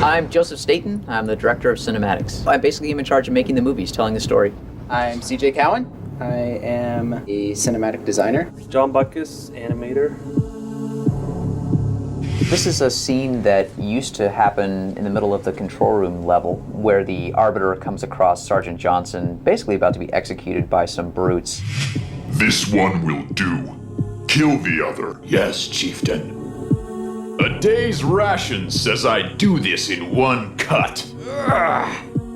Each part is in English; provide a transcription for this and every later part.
I'm Joseph Staten. I'm the director of cinematics. I'm basically in charge of making the movies, telling the story. I'm CJ Cowan. I am a cinematic designer. John Buckus, animator. This is a scene that used to happen in the middle of the control room level, where the Arbiter comes across Sergeant Johnson, basically about to be executed by some brutes. This one will do. Kill the other. Yes, Chieftain. A day's ration says I do this in one cut.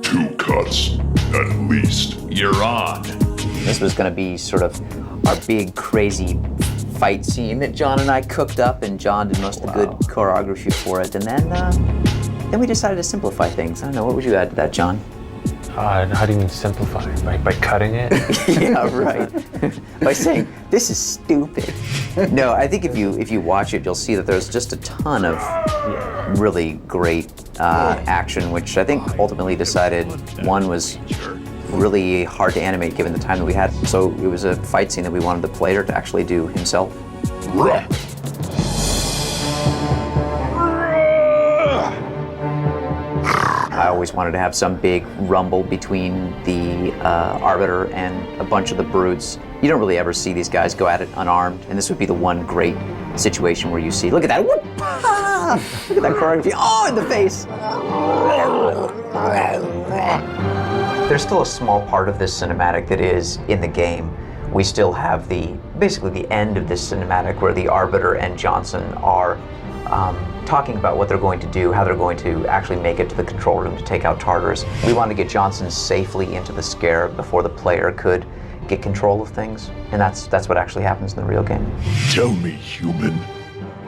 2 cuts, at least. You're on. This was going to be sort of our big, crazy fight scene that John and I cooked up, and John did most of the good choreography for it. And then we decided to simplify things. I don't know, what would you add to that, John? How do you mean simplify? By cutting it? Yeah, right. By saying, this is stupid. No, I think if you watch it, you'll see that there's just a ton of really great action, which I think ultimately decided one was really hard to animate given the time that we had. So it was a fight scene that we wanted the player to actually do himself. Run. I always wanted to have some big rumble between the Arbiter and a bunch of the brutes. You don't really ever see these guys go at it unarmed, and this would be the one great situation where you see, look at that, whoop, ah! Look at that choreography, oh, in the face. There's still a small part of this cinematic that is in the game. We still have basically the end of this cinematic where the Arbiter and Johnson are talking about what they're going to do, how they're going to actually make it to the control room to take out Tartarus. We wanted to get Johnson safely into the Scarab before the player could get control of things, and that's what actually happens in the real game. Tell me, human,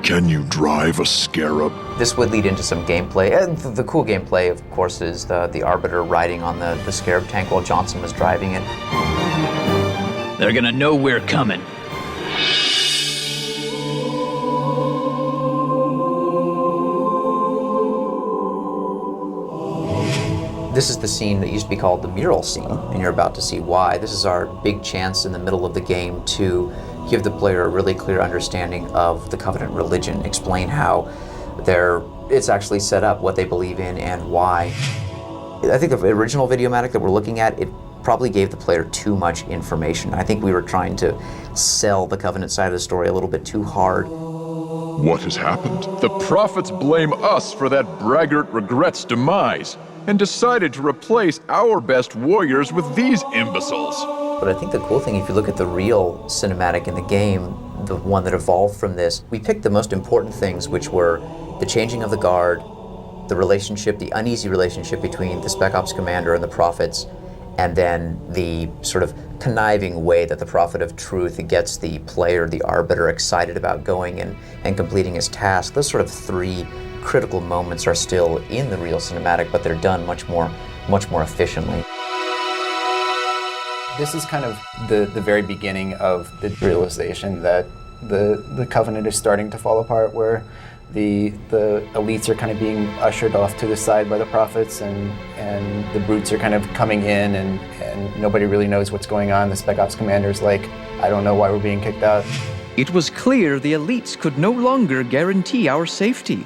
can you drive a Scarab? This would lead into some gameplay. The cool gameplay, of course, is the Arbiter riding on the Scarab tank while Johnson was driving it. They're gonna know we're coming. This is the scene that used to be called the mural scene, and you're about to see why. This is our big chance in the middle of the game to give the player a really clear understanding of the Covenant religion, explain how it's actually set up, what they believe in, and why. I think the original Videomatic that we're looking at, it probably gave the player too much information. I think we were trying to sell the Covenant side of the story a little bit too hard. What has happened? The prophets blame us for that braggart Regret's demise and decided to replace our best warriors with these imbeciles. But I think the cool thing, if you look at the real cinematic in the game, the one that evolved from this, we picked the most important things, which were the changing of the guard, the relationship, the uneasy relationship between the Spec Ops commander and the prophets, and then the sort of conniving way that the Prophet of Truth gets the player, the Arbiter, excited about going and completing his task. Those sort of 3 critical moments are still in the real cinematic, but they're done much more efficiently. This is kind of the very beginning of the realization that the Covenant is starting to fall apart, where the elites are kind of being ushered off to the side by the prophets, and the brutes are kind of coming in, and nobody really knows what's going on. The Spec Ops commander's like, I don't know why we're being kicked out. It was clear the elites could no longer guarantee our safety.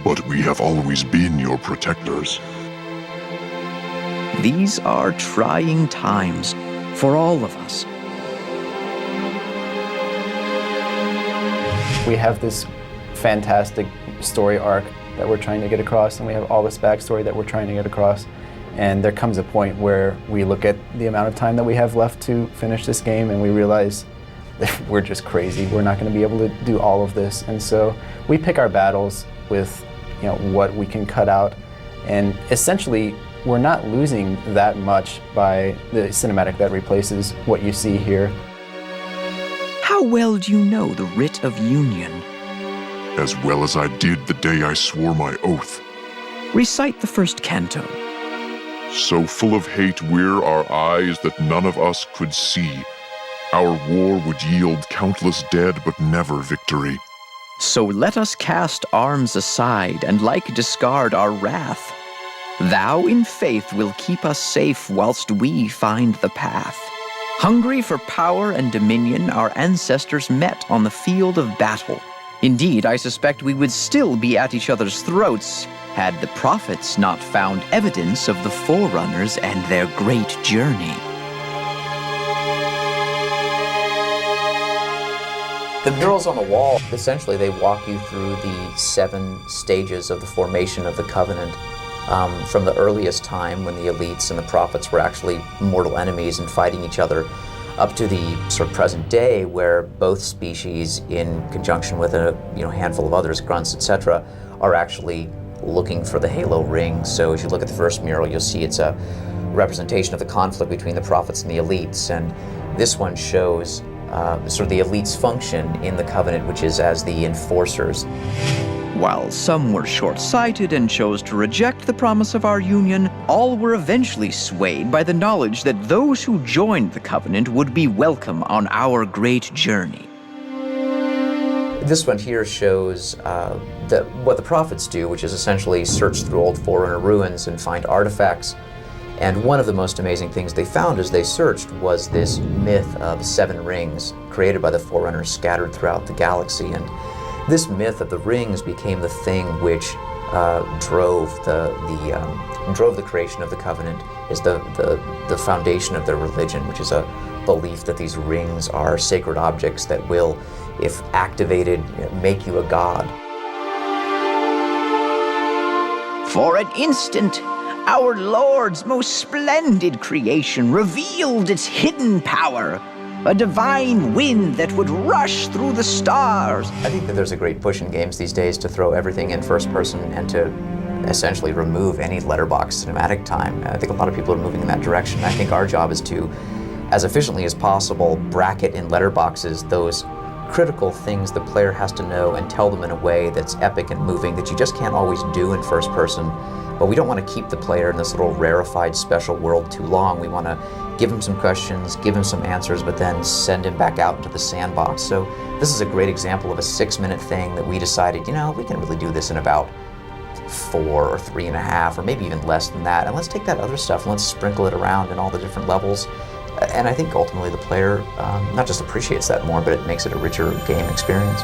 But we have always been your protectors. These are trying times for all of us. We have this fantastic story arc that we're trying to get across, and we have all this backstory that we're trying to get across. And there comes a point where we look at the amount of time that we have left to finish this game, and we realize that we're just crazy. We're not going to be able to do all of this. And so we pick our battles with, what we can cut out. And essentially, we're not losing that much by the cinematic that replaces what you see here. How well do you know the Writ of Union? As well as I did the day I swore my oath. Recite the first canto. So full of hate were our eyes that none of us could see. Our war would yield countless dead, but never victory. So let us cast arms aside and like discard our wrath. Thou in faith will keep us safe whilst we find the path. Hungry for power and dominion, our ancestors met on the field of battle. Indeed, I suspect we would still be at each other's throats had the prophets not found evidence of the Forerunners and their great journey. The murals on the wall, essentially they walk you through the 7 stages of the formation of the Covenant. From the earliest time when the elites and the prophets were actually mortal enemies and fighting each other, up to the sort of present day where both species, in conjunction with a handful of others, grunts, etc., are actually looking for the halo ring. So as you look at the first mural, you'll see it's a representation of the conflict between the prophets and the elites, and this one shows sort of the elites' function in the Covenant, which is as the enforcers. While some were short-sighted and chose to reject the promise of our union, all were eventually swayed by the knowledge that those who joined the Covenant would be welcome on our great journey. This one here shows what the prophets do, which is essentially search through old Forerunner ruins and find artifacts. And one of the most amazing things they found as they searched was this myth of 7 rings created by the Forerunners scattered throughout the galaxy. And this myth of the rings became the thing which drove the creation of the Covenant, is the foundation of their religion, which is a belief that these rings are sacred objects that will, if activated, make you a god. For an instant, our Lord's most splendid creation revealed its hidden power, a divine wind that would rush through the stars. I think that there's a great push in games these days to throw everything in first person and to essentially remove any letterbox cinematic time. I think a lot of people are moving in that direction. I think our job is to, as efficiently as possible, bracket in letterboxes those critical things the player has to know and tell them in a way that's epic and moving that you just can't always do in first person. But we don't want to keep the player in this little rarefied special world too long. We want to give him some questions, give him some answers, but then send him back out into the sandbox. So this is a great example of a 6-minute thing that we decided, we can really do this in about 4 or 3.5, or maybe even less than that. And let's take that other stuff and let's sprinkle it around in all the different levels. And I think ultimately the player not just appreciates that more, but it makes it a richer game experience.